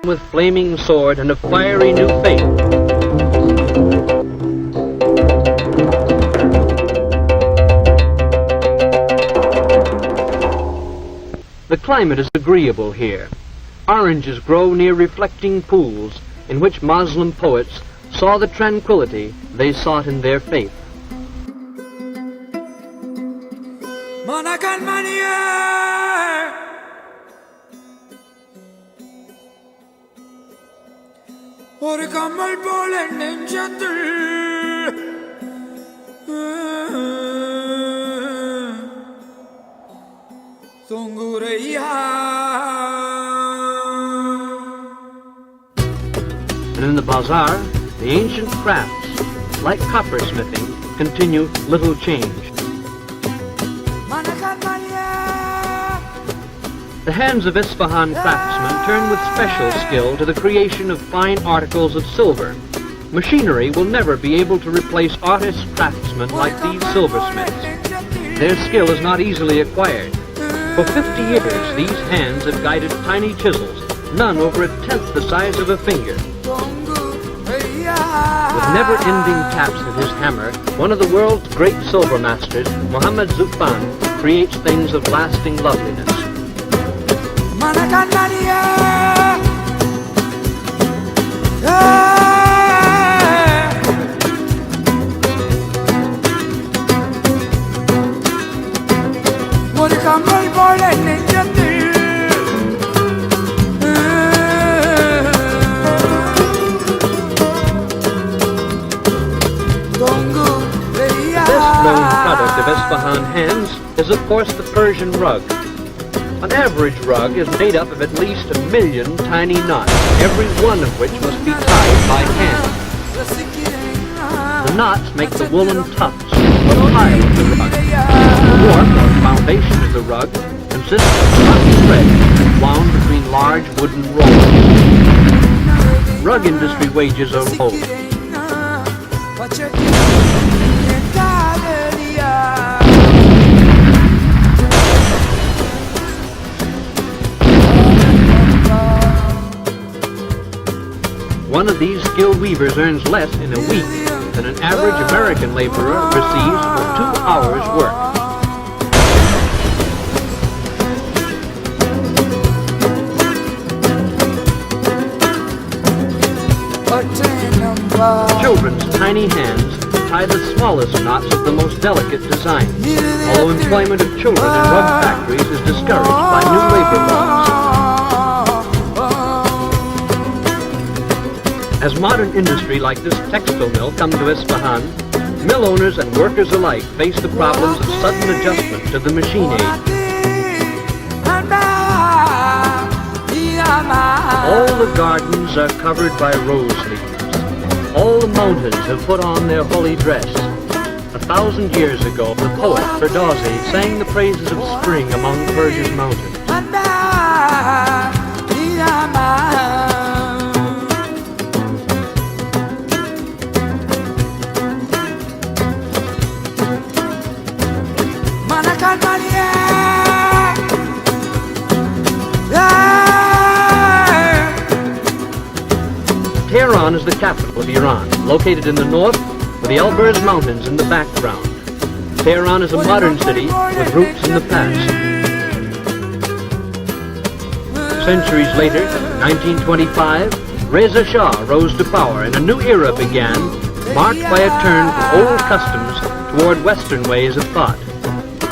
with flaming sword and a fiery new faith. The climate is agreeable here. Oranges grow near reflecting pools in which Muslim poets saw the tranquility they sought in their faith. And in the bazaar, the ancient crafts, like coppersmithing, continue little changed. The hands of Isfahan craftsmen turn with special skill to the creation of fine articles of silver. Machinery will never be able to replace artist craftsmen like these silversmiths. Their skill is not easily acquired. For 50 years, these hands have guided tiny chisels, none over 1/10 the size of a finger. With never-ending taps of his hammer, one of the world's great silver masters, Muhammad Zufan, creates things of lasting loveliness. Of Isfahan hands is of course the Persian rug. An average rug is made up of at least 1 million tiny knots, every one of which must be tied by hand. The knots make the woolen tufts or pile of the rug. The warp or foundation of the rug consists of cotton thread wound between large wooden rolls. Rug industry wages are low. One of these skilled weavers earns less in a week than an average American laborer receives for 2 hours' work. Children's tiny hands tie the smallest knots of the most delicate design, although employment of children in rug factories is discouraged by new labor laws. As modern industry like this textile mill come to Isfahan, mill owners and workers alike face the problems of sudden adjustment to the machine age. All the gardens are covered by rose leaves. All the mountains have put on their holy dress. 1,000 years ago, the poet Ferdowsi sang the praises of spring among Persia's mountains. Tehran is the capital of Iran, located in the north with the Elburz Mountains in the background. Tehran is a modern city with roots in the past. Centuries later, in 1925, Reza Shah rose to power and a new era began, marked by a turn from old customs toward Western ways of thought.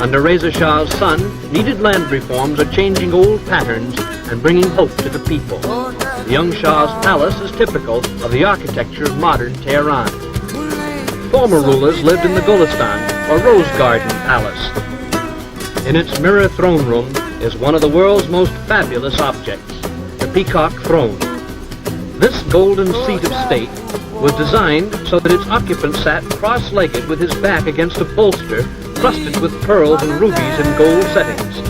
Under Reza Shah's son, needed land reforms are changing old patterns and bringing hope to the people. The young Shah's palace is typical of the architecture of modern Tehran. Former rulers lived in the Gulistan, or Rose Garden Palace. In its mirror throne room is one of the world's most fabulous objects, the peacock throne. This golden seat of state was designed so that its occupant sat cross-legged with his back against a bolster crusted with pearls and rubies in gold settings.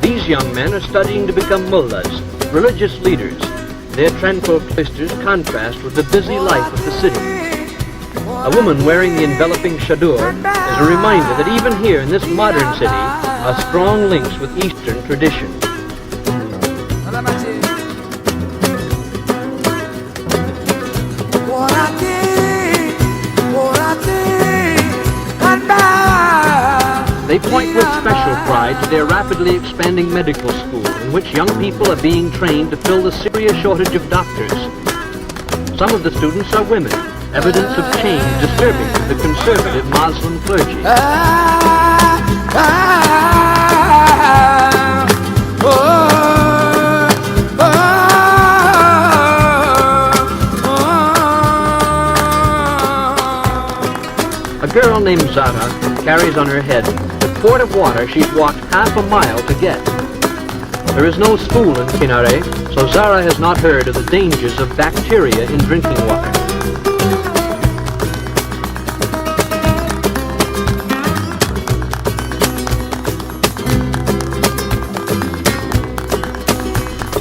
These young men are studying to become mullahs, religious leaders. Their tranquil cloisters contrast with the busy life of the city. A woman wearing the enveloping chador is a reminder that even here in this modern city, a a strong links with Eastern tradition. They point with special pride to their rapidly expanding medical school, in which young people are being trained to fill the serious shortage of doctors. Some of the students are women, evidence of change disturbing to the conservative Muslim clergy. A girl named Zara carries on her head a quart of water she's walked half a mile to get. There is no school in Kinare, so Zara has not heard of the dangers of bacteria in drinking water.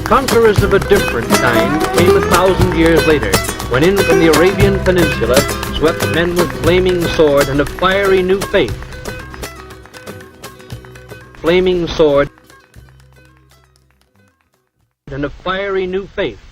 Conquerors of a different kind came 1,000 years later, when in from the Arabian Peninsula swept men with flaming sword and a fiery new faith. Flaming sword and a fiery new faith.